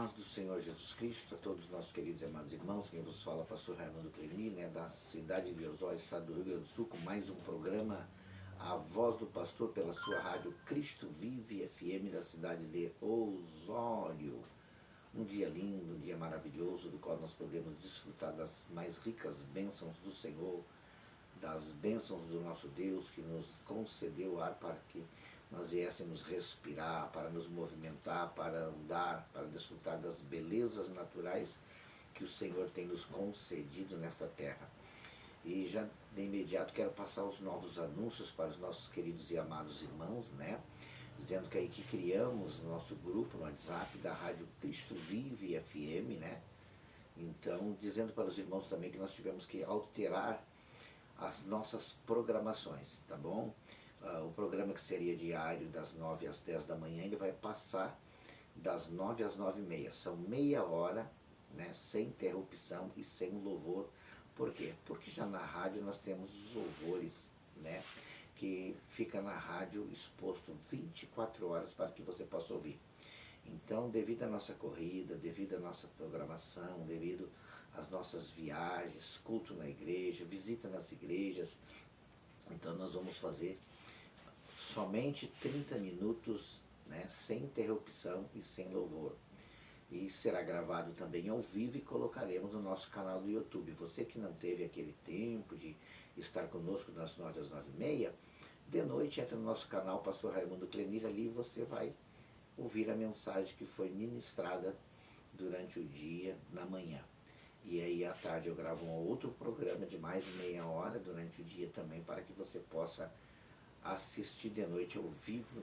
paz do Senhor Jesus Cristo a todos os nossos queridos e amados irmãos. Quem vos fala, pastor Raimundo Cleni, da cidade de Osório, estado do Rio Grande do Sul, com mais um programa, A Voz do Pastor, pela sua rádio Cristo Vive FM, da cidade de Osório. Um dia lindo, um dia maravilhoso, do qual nós podemos desfrutar das mais ricas bênçãos do Senhor, das bênçãos do nosso Deus, que nos concedeu ar para que nós viéssemos respirar, para nos movimentar, para andar, para desfrutar das belezas naturais que o Senhor tem nos concedido nesta terra. E já de imediato quero passar os novos anúncios para os nossos queridos e amados irmãos, dizendo que aí que criamos o nosso grupo no WhatsApp da Rádio Cristo Vive FM, Então, dizendo para os irmãos também que nós tivemos que alterar as nossas programações, tá bom? O programa que seria diário das 9 às 10 da manhã, ele vai passar das 9 às 9h30. São meia hora, sem interrupção e sem louvor. Por quê? Porque já na rádio nós temos os louvores, que fica na rádio exposto 24 horas para que você possa ouvir. Então, devido à nossa corrida, devido à nossa programação, devido às nossas viagens, culto na igreja, visita nas igrejas, então nós vamos fazer somente 30 minutos, sem interrupção e sem louvor. E será gravado também ao vivo e colocaremos no nosso canal do YouTube. Você que não teve aquele tempo de estar conosco das 9 às 9h30, de noite entra no nosso canal, pastor Raimundo Cleni, ali você vai ouvir a mensagem que foi ministrada durante o dia, na manhã. E aí à tarde eu gravo um outro programa de mais meia hora durante o dia também, para que você possa assistir de noite ao vivo,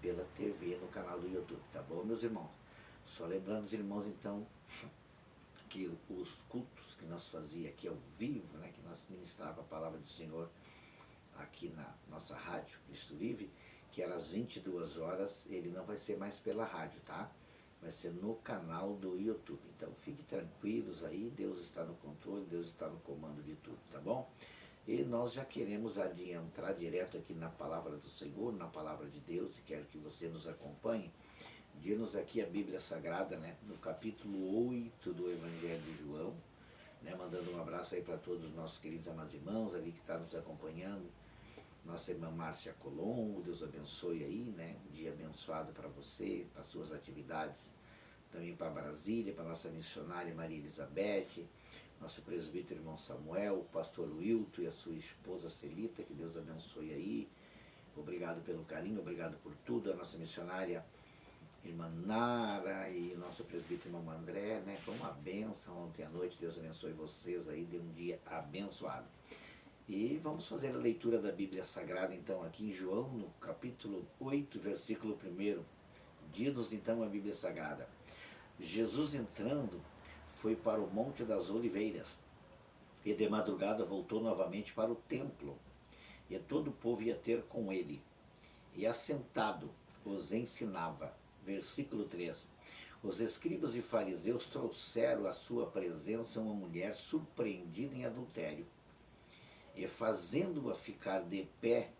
pela TV no canal do YouTube, tá bom, meus irmãos? Só lembrando os irmãos, então, que os cultos que nós fazíamos aqui ao vivo, que nós ministrava a palavra do Senhor aqui na nossa rádio Cristo Vive, que era às 22 horas, ele não vai ser mais pela rádio, tá? Vai ser no canal do YouTube. Então, fiquem tranquilos aí, Deus está no controle, Deus está no comando de tudo, tá bom? E nós já queremos entrar direto aqui na palavra do Senhor, na palavra de Deus, e quero que você nos acompanhe. Diz-nos aqui a Bíblia Sagrada, no capítulo 8 do Evangelho de João, mandando um abraço aí para todos os nossos queridos amados irmãos ali que estão nos acompanhando. Nossa irmã Márcia Colombo, Deus abençoe aí, um dia abençoado para você, para as suas atividades. Também para Brasília, para a nossa missionária Maria Elizabeth, nosso presbítero irmão Samuel, o pastor Wilton e a sua esposa Celita, que Deus abençoe aí. Obrigado pelo carinho, obrigado por tudo. A nossa missionária irmã Nara e nosso presbítero irmão André, foi uma bênção ontem à noite. Deus abençoe vocês aí, de um dia abençoado. E vamos fazer a leitura da Bíblia Sagrada, então, aqui em João, no capítulo 8, versículo 1. Diz-nos, então, a Bíblia Sagrada: Jesus, entrando, foi para o Monte das Oliveiras, e de madrugada voltou novamente para o templo, e todo o povo ia ter com ele. E assentado, os ensinava. Versículo 3. Os escribas e fariseus trouxeram à sua presença uma mulher surpreendida em adultério. E fazendo-a ficar de pé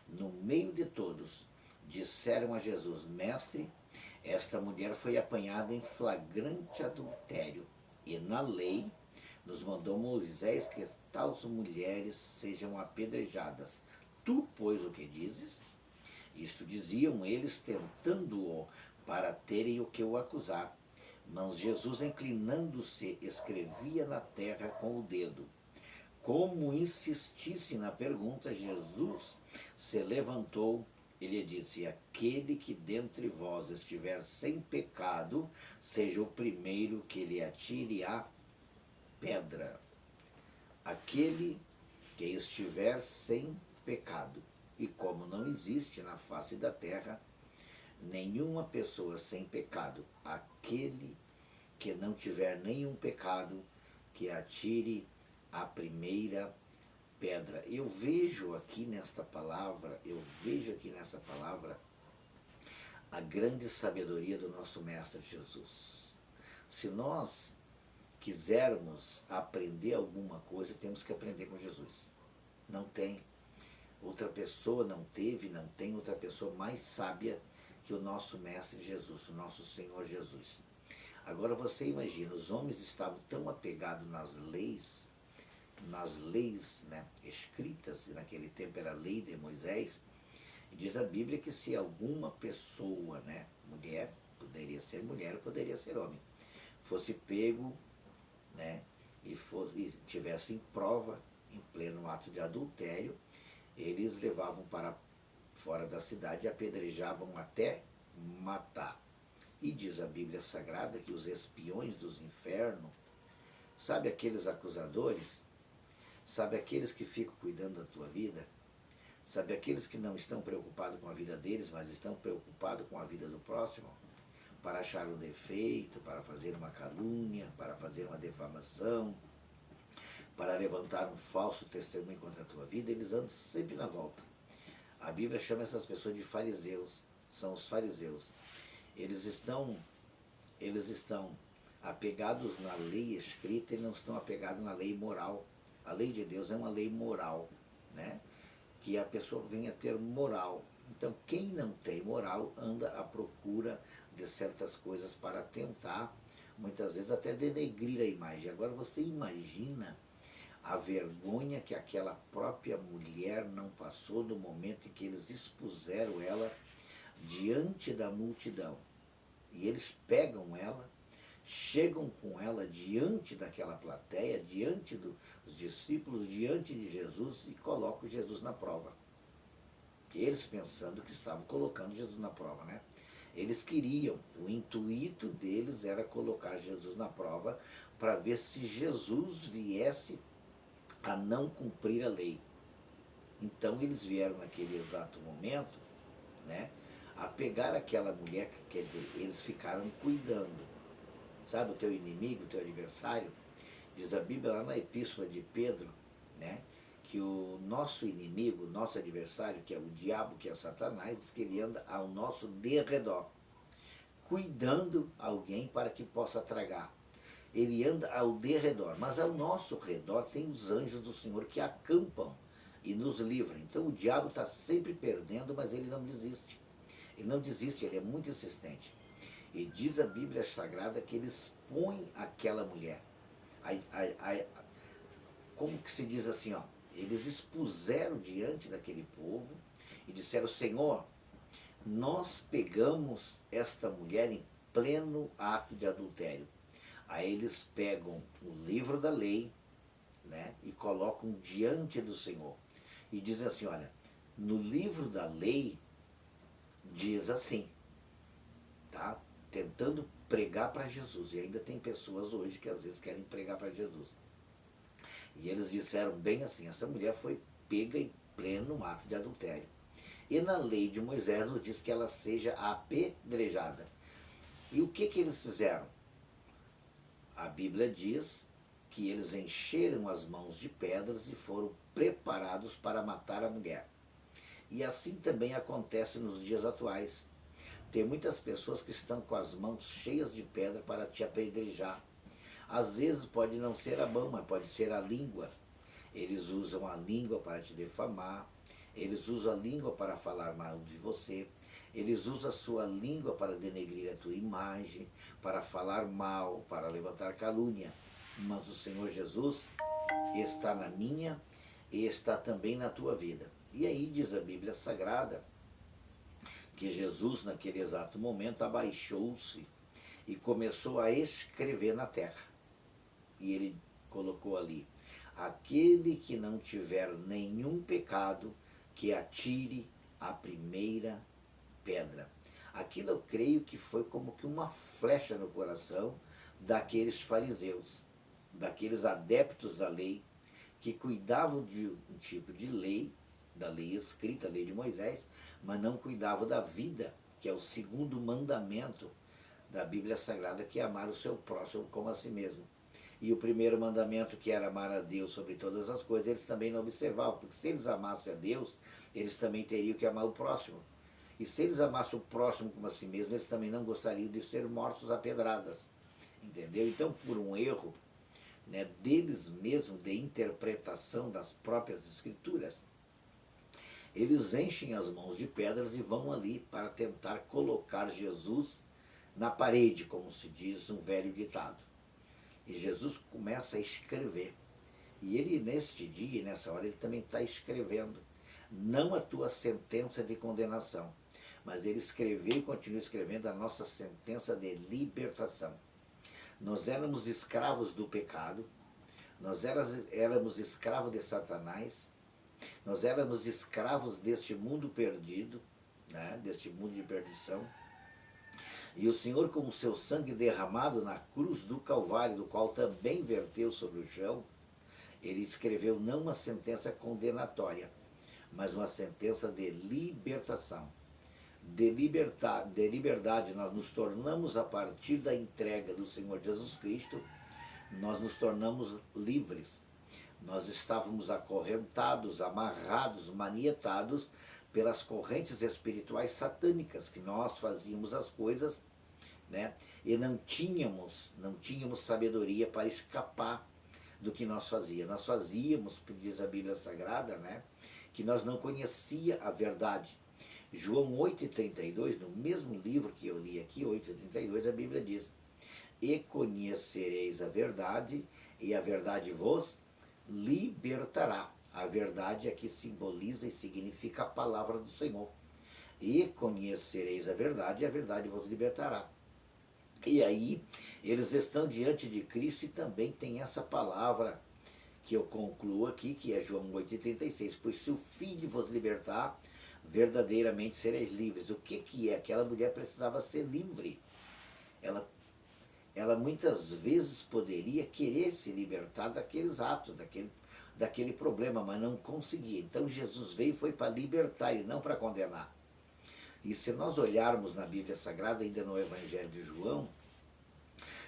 no meio de todos, disseram a Jesus: Mestre, esta mulher foi apanhada em flagrante adultério, e na lei nos mandou Moisés que tais mulheres sejam apedrejadas. Tu, pois, o que dizes? Isto diziam eles, tentando-o para terem o que o acusar. Mas Jesus, inclinando-se, escrevia na terra com o dedo. Como insistisse na pergunta, Jesus se levantou e lhe disse: aquele que dentre vós estiver sem pecado, seja o primeiro que lhe atire a pedra. Aquele que estiver sem pecado. E como não existe na face da terra nenhuma pessoa sem pecado, aquele que não tiver nenhum pecado, que atire a primeira pedra. Eu vejo aqui nessa palavra a grande sabedoria do nosso Mestre Jesus. Se nós quisermos aprender alguma coisa, temos que aprender com Jesus. Não tem outra pessoa, não tem outra pessoa mais sábia que o nosso Mestre Jesus, o nosso Senhor Jesus. Agora você imagina, os homens estavam tão apegados nas leis, né, escritas, e naquele tempo era a lei de Moisés, e diz a Bíblia que se alguma pessoa, né, mulher, poderia ser homem, fosse pego, né, e tivesse em prova, em pleno ato de adultério, eles levavam para fora da cidade e apedrejavam até matar. E diz a Bíblia Sagrada que os espiões dos infernos, sabe aqueles acusadores, sabe aqueles que ficam cuidando da tua vida, sabe aqueles que não estão preocupados com a vida deles, mas estão preocupados com a vida do próximo, para achar um defeito, para fazer uma calúnia, para fazer uma difamação, para levantar um falso testemunho contra a tua vida, eles andam sempre na volta. A Bíblia chama essas pessoas de fariseus, são os fariseus. Eles estão apegados na lei escrita e não estão apegados na lei moral. A lei de Deus é uma lei moral, né? Que a pessoa venha ter moral. Então, quem não tem moral anda à procura de certas coisas para tentar, muitas vezes até denegrir a imagem. Agora você imagina a vergonha que aquela própria mulher não passou no momento em que eles expuseram ela diante da multidão. E eles pegam ela, chegam com ela diante daquela plateia, diante dos discípulos, diante de Jesus e colocam Jesus na prova. Eles pensando que estavam colocando Jesus na prova, né? Eles queriam, o intuito deles era colocar Jesus na prova para ver se Jesus viesse a não cumprir a lei. Então eles vieram naquele exato momento, né, a pegar aquela mulher, quer dizer, eles ficaram cuidando. Sabe o teu inimigo, o teu adversário? Diz a Bíblia lá na epístola de Pedro, né, que o nosso inimigo, o nosso adversário, que é o diabo, que é Satanás, diz que ele anda ao nosso derredor, cuidando alguém para que possa tragar. Ele anda ao derredor, mas ao nosso redor tem os anjos do Senhor que acampam e nos livram. Então o diabo está sempre perdendo, mas ele não desiste. Ele não desiste, ele é muito insistente. E diz a Bíblia Sagrada que ele expõe aquela mulher. Como que se diz assim, ó? Eles expuseram diante daquele povo e disseram: Senhor, nós pegamos esta mulher em pleno ato de adultério. Aí eles pegam o livro da lei, né, e colocam diante do Senhor. E dizem assim, olha, no livro da lei diz assim, tá? Tentando pregar para Jesus. E ainda tem pessoas hoje que às vezes querem pregar para Jesus. E eles disseram bem assim, essa mulher foi pega em pleno ato de adultério. E na lei de Moisés nos diz que ela seja apedrejada. E o que eles fizeram? A Bíblia diz que eles encheram as mãos de pedras e foram preparados para matar a mulher. E assim também acontece nos dias atuais. Tem muitas pessoas que estão com as mãos cheias de pedra para te apedrejar. Às vezes pode não ser a mão, mas pode ser a língua. Eles usam a língua para te defamar, eles usam a língua para falar mal de você, eles usam a sua língua para denegrir a tua imagem, para falar mal, para levantar calúnia. Mas o Senhor Jesus está na minha e está também na tua vida. E aí diz a Bíblia Sagrada que Jesus naquele exato momento abaixou-se e começou a escrever na terra. E ele colocou ali: aquele que não tiver nenhum pecado, que atire a primeira pedra. Aquilo eu creio que foi como que uma flecha no coração daqueles fariseus, daqueles adeptos da lei, que cuidavam de um tipo de lei, da lei escrita, a lei de Moisés, mas não cuidavam da vida, que é o segundo mandamento da Bíblia Sagrada, que é amar o seu próximo como a si mesmo. E o primeiro mandamento, que era amar a Deus sobre todas as coisas, eles também não observavam, porque se eles amassem a Deus, eles também teriam que amar o próximo. E se eles amassem o próximo como a si mesmo, eles também não gostariam de ser mortos a pedradas. Entendeu? Então, por um erro, né, deles mesmos, de interpretação das próprias Escrituras, eles enchem as mãos de pedras e vão ali para tentar colocar Jesus na parede, como se diz um velho ditado. E Jesus começa a escrever. E ele, neste dia e nessa hora, ele também está escrevendo. Não a tua sentença de condenação, mas ele escreveu e continua escrevendo a nossa sentença de libertação. Nós éramos escravos do pecado, nós éramos escravos de Satanás, nós éramos escravos deste mundo perdido, né, deste mundo de perdição. E o Senhor, com o seu sangue derramado na cruz do Calvário, do qual também verteu sobre o chão, ele escreveu não uma sentença condenatória, mas uma sentença de libertação. De liberdade, nós nos tornamos, a partir da entrega do Senhor Jesus Cristo, nós nos tornamos livres. Nós estávamos acorrentados, amarrados, manietados pelas correntes espirituais satânicas, que nós fazíamos as coisas, né, e não tínhamos sabedoria para escapar do que nós fazíamos. Nós fazíamos, diz a Bíblia Sagrada, né, que nós não conhecia a verdade. João 8,32, no mesmo livro que eu li aqui, 8,32, a Bíblia diz: e conhecereis a verdade, e a verdade vos libertará. A verdade aqui simboliza e significa a palavra do Senhor. E conhecereis a verdade, e a verdade vos libertará. E aí, eles estão diante de Cristo e também tem essa palavra que eu concluo aqui, que é João 8,36. Pois se o Filho vos libertar, verdadeiramente sereis livres. O que é? Aquela mulher precisava ser livre. Ela muitas vezes poderia querer se libertar daqueles atos, daquele problema, mas não conseguia. Então Jesus veio e foi para libertar e não para condenar. E se nós olharmos na Bíblia Sagrada, ainda no Evangelho de João,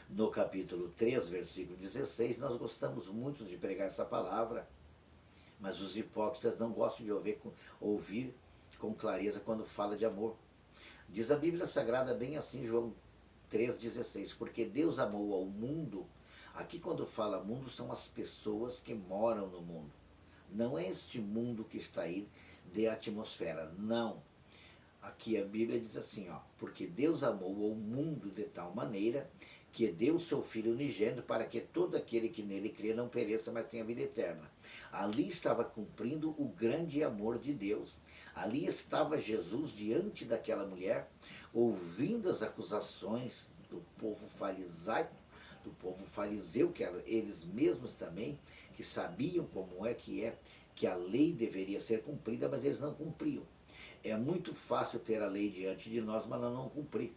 no capítulo 3, versículo 16, nós gostamos muito de pregar essa palavra, mas os hipócritas não gostam de ouvir com clareza quando fala de amor. Diz a Bíblia Sagrada bem assim, João 3,16, porque Deus amou ao mundo. Aqui quando fala mundo, são as pessoas que moram no mundo. Não é este mundo que está aí de atmosfera, não. Aqui a Bíblia diz assim, ó, porque Deus amou o mundo de tal maneira que deu o seu Filho unigênito para que todo aquele que nele crê não pereça, mas tenha vida eterna. Ali estava cumprindo o grande amor de Deus. Ali estava Jesus diante daquela mulher, ouvindo as acusações do povo farisaico, do povo fariseu, que eram eles mesmos também, que sabiam como é que a lei deveria ser cumprida, mas eles não cumpriam. É muito fácil ter a lei diante de nós, mas não cumprir.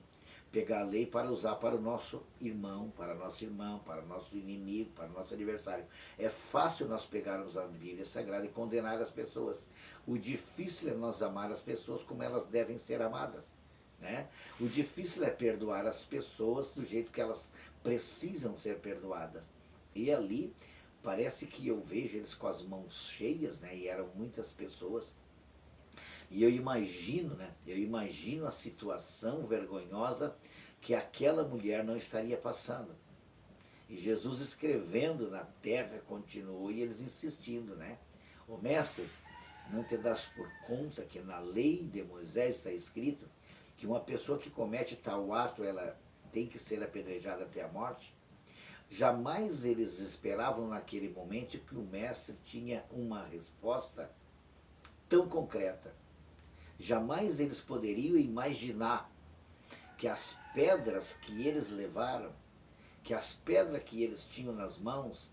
Pegar a lei para usar para o nosso irmão, para nosso irmão, para o nosso inimigo, para o nosso adversário. É fácil nós pegarmos a Bíblia Sagrada e condenar as pessoas. O difícil é nós amar as pessoas como elas devem ser amadas, né? O difícil é perdoar as pessoas do jeito que elas precisam ser perdoadas. E ali parece que eu vejo eles com as mãos cheias, né? E eram muitas pessoas. E eu imagino, né? Eu imagino a situação vergonhosa que aquela mulher não estaria passando. E Jesus escrevendo na terra continuou e eles insistindo, né? Ô mestre, não te das por conta que na lei de Moisés está escrito que uma pessoa que comete tal ato, ela tem que ser apedrejada até a morte? Jamais eles esperavam naquele momento que o mestre tinha uma resposta tão concreta. Jamais eles poderiam imaginar que as pedras que eles levaram, que as pedras que eles tinham nas mãos,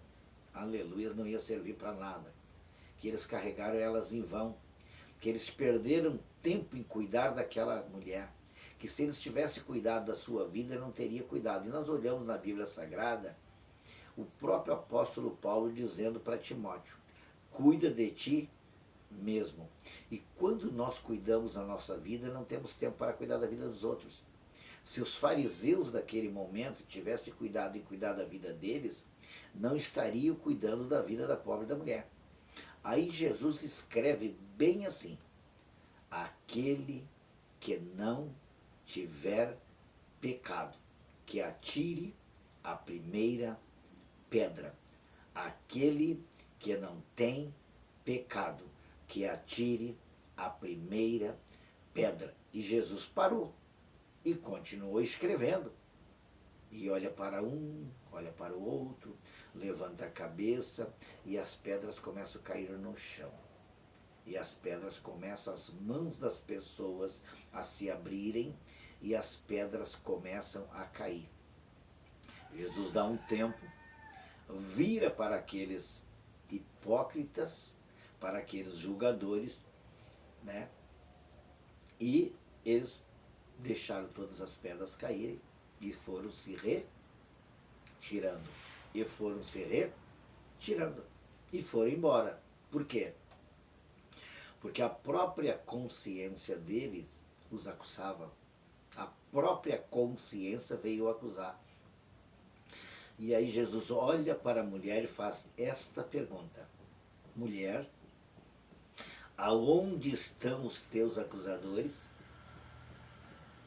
aleluia, não ia servir para nada. Que eles carregaram elas em vão. Que eles perderam tempo em cuidar daquela mulher. Que se eles tivessem cuidado da sua vida, não teria cuidado. E nós olhamos na Bíblia Sagrada, o próprio apóstolo Paulo dizendo para Timóteo, cuida de ti mesmo. E quando nós cuidamos da nossa vida, não temos tempo para cuidar da vida dos outros. Se os fariseus daquele momento tivessem cuidado em cuidar da vida deles, não estariam cuidando da vida da pobre da mulher. Aí Jesus escreve bem assim, aquele que não tiver pecado, que atire a primeira pedra. Aquele que não tem pecado, que atire a primeira pedra. E Jesus parou. e continuou escrevendo. E olha para um, olha para o outro, levanta a cabeça e as pedras começam a cair no chão. E as pedras começam, as mãos das pessoas a se abrirem e as pedras começam a cair. Jesus dá um tempo, vira para aqueles hipócritas, para aqueles julgadores, né? E eles deixaram todas as pedras caírem e foram se retirando. E foram se retirando. E foram embora. Por quê? Porque a própria consciência deles os acusava. A própria consciência veio acusar. E aí Jesus olha para a mulher e faz esta pergunta: mulher, aonde estão os teus acusadores?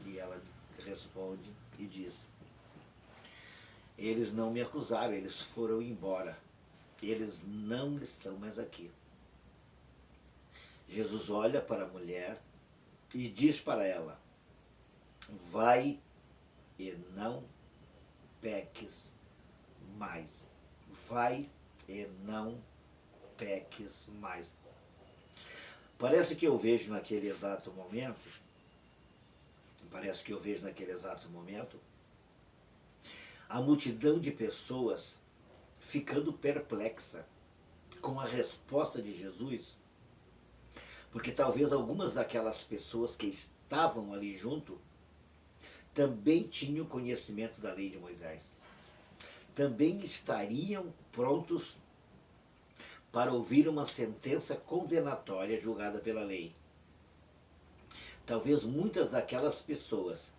E ela responde e diz: eles não me acusaram, eles foram embora. Eles não estão mais aqui. Jesus olha para a mulher e diz para ela: vai e não peques mais. Vai e não peques mais. Parece que eu vejo naquele exato momento, a multidão de pessoas ficando perplexa com a resposta de Jesus, porque talvez algumas daquelas pessoas que estavam ali junto também tinham conhecimento da lei de Moisés. Também estariam prontos para ouvir uma sentença condenatória julgada pela lei. Talvez muitas daquelas pessoas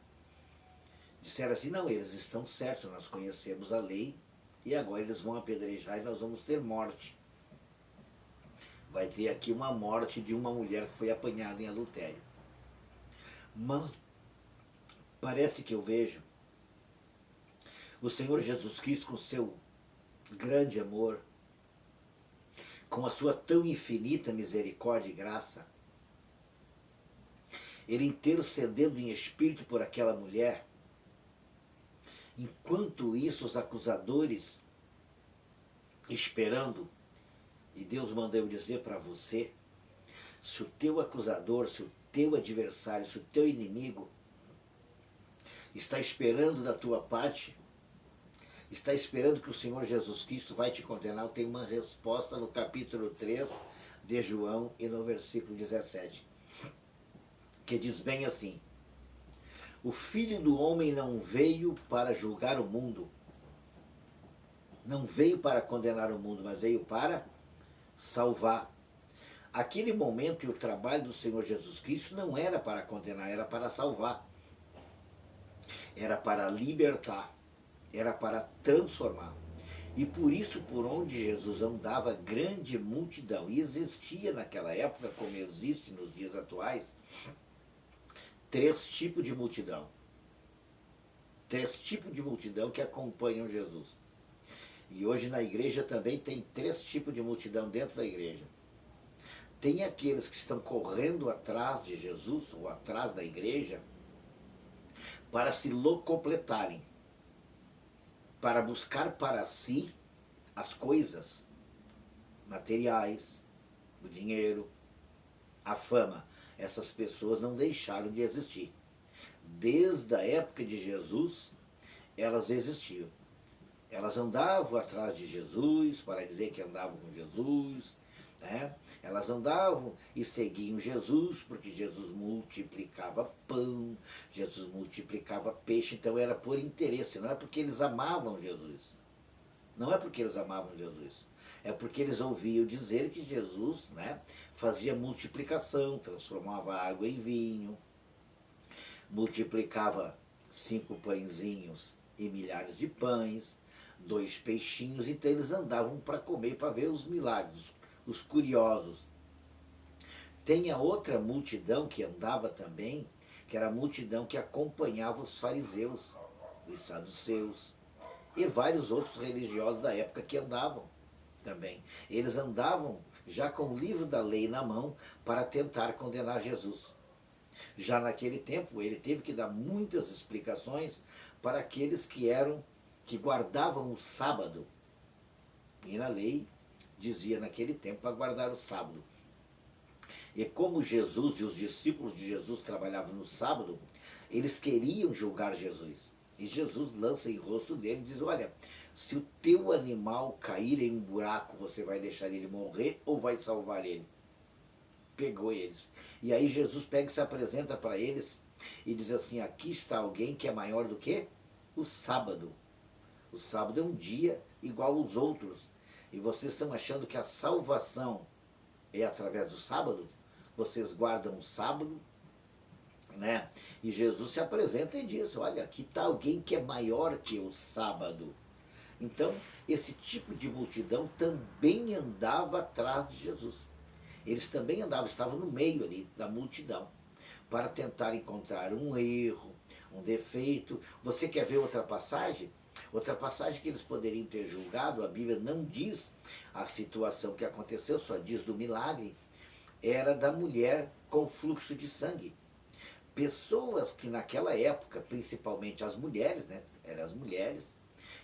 disseram assim: não, eles estão certos, nós conhecemos a lei e agora eles vão apedrejar e nós vamos ter morte. Vai ter aqui uma morte de uma mulher que foi apanhada em adultério. Mas parece que eu vejo o Senhor Jesus Cristo, com seu grande amor, com a sua tão infinita misericórdia e graça, ele intercedendo em espírito por aquela mulher. Enquanto isso, os acusadores esperando, e Deus manda eu dizer para você, se o teu acusador, se o teu adversário, se o teu inimigo está esperando da tua parte, está esperando que o Senhor Jesus Cristo vai te condenar, tem uma resposta no capítulo 3 de João e no versículo 17, que diz bem assim: o Filho do Homem não veio para julgar o mundo, não veio para condenar o mundo, mas veio para salvar. Aquele momento e o trabalho do Senhor Jesus Cristo não era para condenar, era para salvar. Era para libertar, era para transformar. E por isso, por onde Jesus andava, grande multidão. E existia naquela época, como existe nos dias atuais, 3 tipos de multidão. 3 tipos de multidão que acompanham Jesus. E hoje na igreja também tem 3 tipos de multidão dentro da igreja. Tem aqueles que estão correndo atrás de Jesus, ou atrás da igreja, para se locupletarem, para buscar para si as coisas materiais, o dinheiro, a fama. Essas pessoas não deixaram de existir. Desde a época de Jesus, elas existiam. Elas andavam atrás de Jesus, para dizer que andavam com Jesus, né? Elas andavam e seguiam Jesus, porque Jesus multiplicava pão, Jesus multiplicava peixe, então era por interesse, não é porque eles amavam Jesus. Não é porque eles amavam Jesus, é porque eles ouviam dizer que Jesus, né, fazia multiplicação, transformava água em vinho, multiplicava 5 pãezinhos e milhares de pães, 2 peixinhos, então eles andavam para comer, para ver os milagres, os curiosos. Tem a outra multidão que andava também, que era a multidão que acompanhava os fariseus, os saduceus e vários outros religiosos da época que andavam também. Eles andavam já com o livro da lei na mão para tentar condenar Jesus. Já naquele tempo, ele teve que dar muitas explicações para aqueles que guardavam o sábado. E na lei dizia naquele tempo para guardar o sábado. E como Jesus e os discípulos de Jesus trabalhavam no sábado, eles queriam julgar Jesus. E Jesus lança em rosto dele e diz, olha, se o teu animal cair em um buraco, você vai deixar ele morrer ou vai salvar ele? Pegou eles. E aí Jesus pega e se apresenta para eles e diz assim, aqui está alguém que é maior do que o sábado. O sábado é um dia igual aos outros. E vocês estão achando que a salvação é através do sábado? Vocês guardam o sábado, né? E Jesus se apresenta e diz, olha, aqui está alguém que é maior que o sábado. Então, esse tipo de multidão também andava atrás de Jesus. Eles também andavam, estavam no meio ali da multidão, para tentar encontrar um erro, um defeito. Você quer ver outra passagem? Outra passagem que eles poderiam ter julgado, a Bíblia não diz a situação que aconteceu, só diz do milagre, era da mulher com fluxo de sangue. Pessoas que naquela época, principalmente as mulheres, né, eram as mulheres,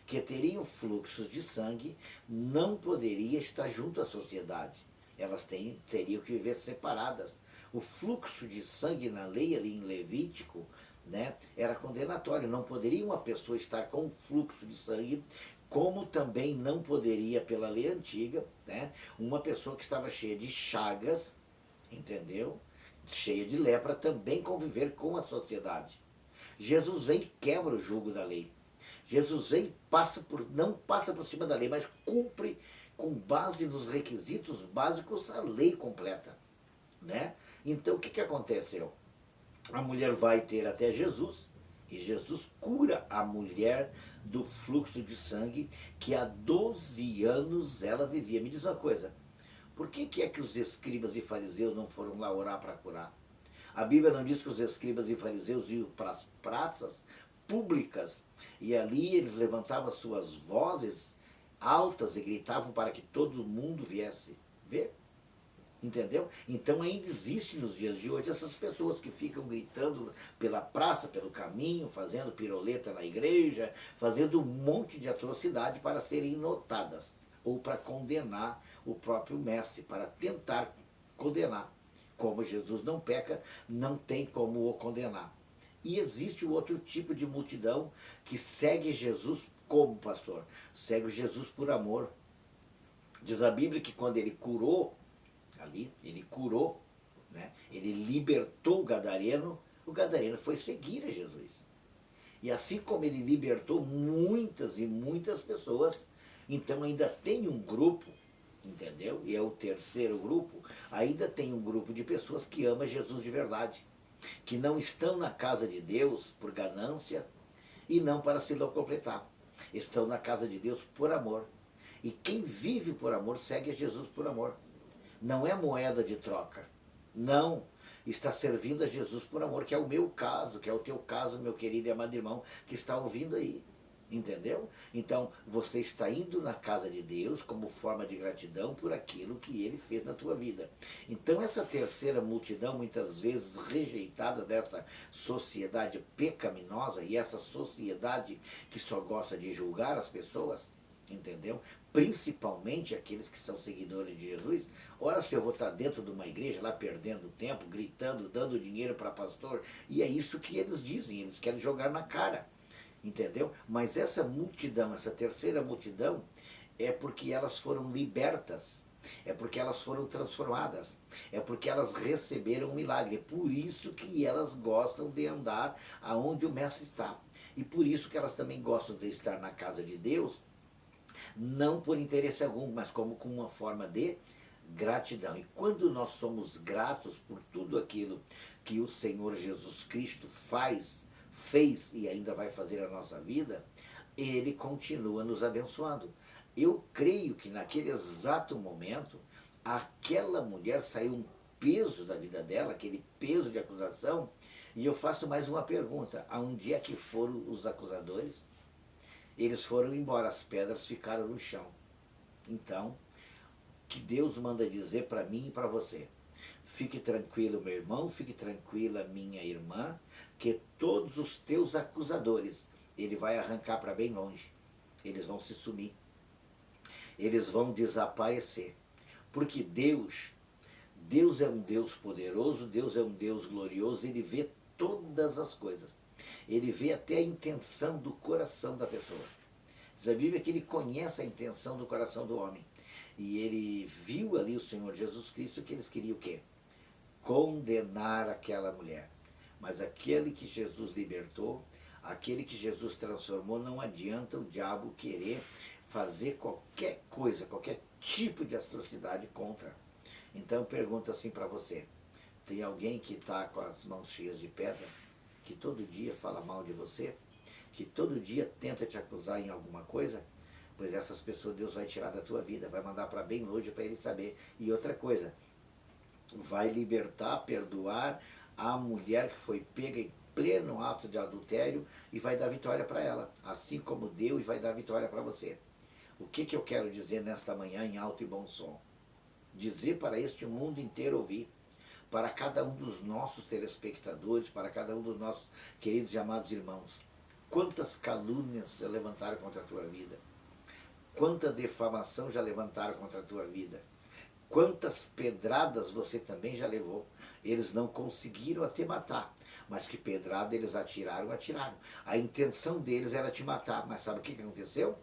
que teriam fluxos de sangue, não poderiam estar junto à sociedade. Elas teriam que viver separadas. O fluxo de sangue na lei ali em Levítico, né, era condenatório. Não poderia uma pessoa estar com fluxo de sangue, como também não poderia, pela lei antiga, né, uma pessoa que estava cheia de chagas, entendeu? Cheia de lepra, também conviver com a sociedade. Jesus vem e quebra o jugo da lei. Jesus vem e não passa por cima da lei, mas cumpre com base nos requisitos básicos a lei completa, né? Então o que aconteceu? A mulher vai ter até Jesus, e Jesus cura a mulher do fluxo de sangue que há 12 anos ela vivia. Me diz uma coisa, por que é que os escribas e fariseus não foram lá orar para curar? A Bíblia não diz que os escribas e fariseus iam para as praças públicas e ali eles levantavam suas vozes altas e gritavam para que todo mundo viesse ver? Entendeu? Então ainda existe nos dias de hoje essas pessoas que ficam gritando pela praça, pelo caminho, fazendo piroleta na igreja, fazendo um monte de atrocidade para serem notadas ou para condenar o próprio mestre, para tentar condenar. Como Jesus não peca, não tem como o condenar. E existe o outro tipo de multidão que segue Jesus como pastor. Segue Jesus por amor. Diz a Bíblia que quando ele curou, ali, ele curou, né? Ele libertou o gadareno foi seguir a Jesus. E assim como ele libertou muitas e muitas pessoas, então ainda tem um grupo, entendeu? E é o terceiro grupo, ainda tem um grupo de pessoas que ama Jesus de verdade, que não estão na casa de Deus por ganância e não para se locupletar. Estão na casa de Deus por amor. E quem vive por amor segue a Jesus por amor. Não é moeda de troca. Não. Está servindo a Jesus por amor, que é o meu caso, que é o teu caso, meu querido e amado irmão, que está ouvindo aí. Entendeu? Então, você está indo na casa de Deus como forma de gratidão por aquilo que Ele fez na tua vida. Então, essa terceira multidão, muitas vezes rejeitada dessa sociedade pecaminosa e essa sociedade que só gosta de julgar as pessoas, entendeu? Principalmente aqueles que são seguidores de Jesus. Ora, se eu vou estar dentro de uma igreja lá perdendo tempo, gritando, dando dinheiro para pastor, e é isso que eles dizem, eles querem jogar na cara. Entendeu? Mas essa multidão, essa terceira multidão, é porque elas foram libertas, é porque elas foram transformadas, é porque elas receberam um milagre. É por isso que elas gostam de andar aonde o mestre está. E por isso que elas também gostam de estar na casa de Deus, não por interesse algum, mas como com uma forma de gratidão. E quando nós somos gratos por tudo aquilo que o Senhor Jesus Cristo fez e ainda vai fazer a nossa vida, Ele continua nos abençoando. Eu creio que naquele exato momento, aquela mulher saiu um peso da vida dela, aquele peso de acusação, e eu faço mais uma pergunta, aonde é que foram os acusadores? Eles foram embora, as pedras ficaram no chão. Então, que Deus manda dizer para mim e para você, Fique tranquilo, meu irmão, fique tranquila, minha irmã, que todos os teus acusadores, ele vai arrancar para bem longe. Eles vão se sumir. Eles vão desaparecer. Porque Deus é um Deus poderoso, Deus é um Deus glorioso, Ele vê todas as coisas. Ele vê até a intenção do coração da pessoa. Diz a Bíblia que Ele conhece a intenção do coração do homem. E Ele viu ali o Senhor Jesus Cristo que eles queriam o quê? Condenar aquela mulher. Mas aquele que Jesus libertou, aquele que Jesus transformou, não adianta o diabo querer fazer qualquer coisa, qualquer tipo de atrocidade contra. Então eu pergunto assim para você, tem alguém que está com as mãos cheias de pedra, que todo dia fala mal de você, que todo dia tenta te acusar em alguma coisa? Pois essas pessoas Deus vai tirar da tua vida, vai mandar para bem longe para ele saber. E outra coisa, vai libertar, perdoar a mulher que foi pega em pleno ato de adultério e vai dar vitória para ela, assim como deu e vai dar vitória para você. O que eu quero dizer nesta manhã em alto e bom som? Dizer para este mundo inteiro ouvir, para cada um dos nossos telespectadores, para cada um dos nossos queridos e amados irmãos, quantas calúnias já levantaram contra a tua vida, quanta defamação já levantaram contra a tua vida, quantas pedradas você também já levou. Eles não conseguiram te matar, mas que pedrada eles atiraram. A intenção deles era te matar, mas sabe o que aconteceu?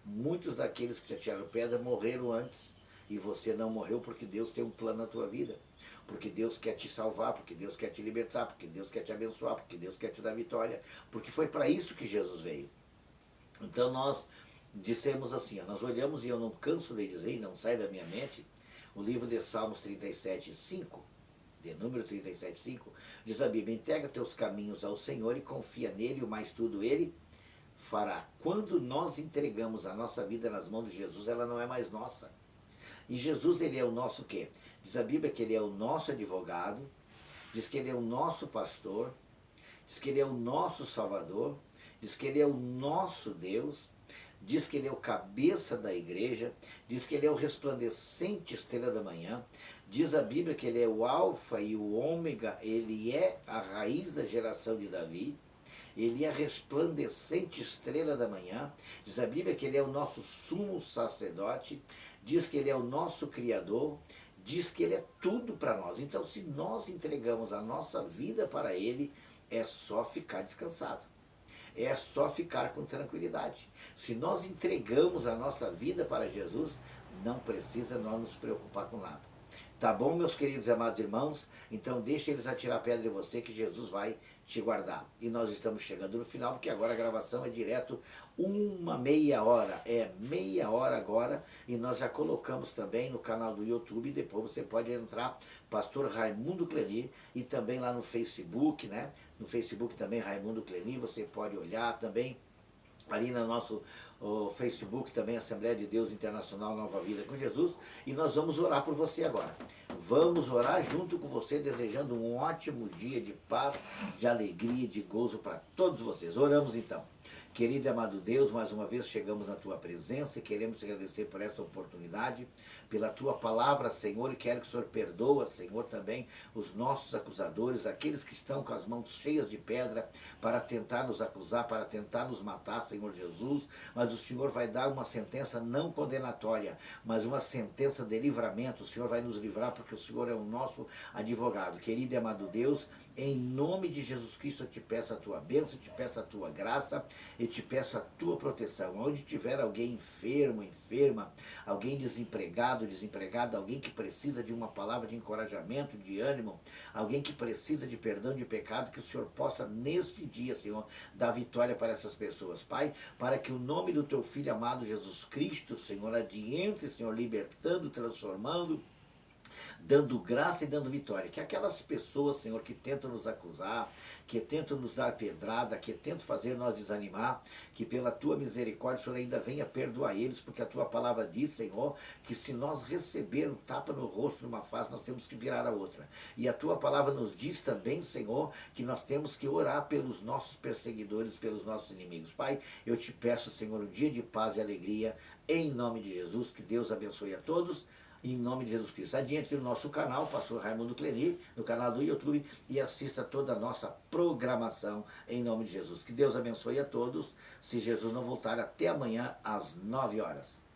Muitos daqueles que te atiraram pedra morreram antes, e você não morreu porque Deus tem um plano na tua vida, porque Deus quer te salvar, porque Deus quer te libertar, porque Deus quer te abençoar, porque Deus quer te dar vitória, porque foi para isso que Jesus veio. Então nós dissemos assim, nós olhamos, e eu não canso de dizer, e não sai da minha mente, o livro de Salmos 37:5, de número 37:5, diz a Bíblia: entrega teus caminhos ao Senhor e confia nele, o mais tudo ele fará. Quando nós entregamos a nossa vida nas mãos de Jesus, ela não é mais nossa. E Jesus, ele é o nosso quê? Diz a Bíblia que ele é o nosso advogado, diz que ele é o nosso pastor, diz que ele é o nosso salvador, diz que ele é o nosso Deus, diz que ele é o cabeça da igreja, diz que ele é o resplandecente estrela da manhã, diz a Bíblia que ele é o alfa e o ômega, ele é a raiz da geração de Davi, ele é a resplandecente estrela da manhã, diz a Bíblia que ele é o nosso sumo sacerdote, diz que ele é o nosso criador, diz que ele é tudo para nós. Então, se nós entregamos a nossa vida para ele, é só ficar descansado. É só ficar com tranquilidade. Se nós entregamos a nossa vida para Jesus, não precisa nós nos preocupar com nada. Tá bom, meus queridos e amados irmãos? Então deixa eles atirar pedra em você, que Jesus vai te guardar. E nós estamos chegando no final, porque agora a gravação é direto meia hora. É meia hora agora, e nós já colocamos também no canal do YouTube. Depois você pode entrar, Pastor Raimundo Cleni, e também lá no Facebook, né? No Facebook também, Raimundo Cleni, você pode olhar também. Ali no nosso Facebook também, Assembleia de Deus Internacional Nova Vida com Jesus, e nós vamos orar por você agora. Vamos orar junto com você, desejando um ótimo dia de paz, de alegria e de gozo para todos vocês. Oramos então. Querido e amado Deus, mais uma vez chegamos na Tua presença e queremos te agradecer por esta oportunidade, pela Tua palavra, Senhor, e quero que o Senhor perdoa, Senhor, também os nossos acusadores, aqueles que estão com as mãos cheias de pedra para tentar nos acusar, para tentar nos matar, Senhor Jesus, mas o Senhor vai dar uma sentença não condenatória, mas uma sentença de livramento. O Senhor vai nos livrar porque o Senhor é o nosso advogado. Querido e amado Deus, em nome de Jesus Cristo eu te peço a Tua bênção, te peço a Tua graça e te peço a Tua proteção. Onde tiver alguém enfermo, enferma, alguém desempregado, desempregada, alguém que precisa de uma palavra de encorajamento, de ânimo, alguém que precisa de perdão de pecado, que o Senhor possa neste dia, Senhor, dar vitória para essas pessoas, Pai, para que o nome do Teu Filho amado Jesus Cristo, Senhor, adiante, Senhor, libertando, transformando, dando graça e dando vitória. Que aquelas pessoas, Senhor, que tentam nos acusar, que tentam nos dar pedrada, que tentam fazer nós desanimar, que pela Tua misericórdia, Senhor, ainda venha perdoar eles, porque a Tua palavra diz, Senhor, que se nós receber um tapa no rosto, numa face, nós temos que virar a outra. E a Tua palavra nos diz também, Senhor, que nós temos que orar pelos nossos perseguidores, pelos nossos inimigos. Pai, eu te peço, Senhor, um dia de paz e alegria, em nome de Jesus, que Deus abençoe a todos. em nome de Jesus Cristo. Adiante no nosso canal, Pastor Raimundo Cleni, no canal do YouTube, e assista toda a nossa programação em nome de Jesus. Que Deus abençoe a todos. Se Jesus não voltar, até amanhã às 9 horas.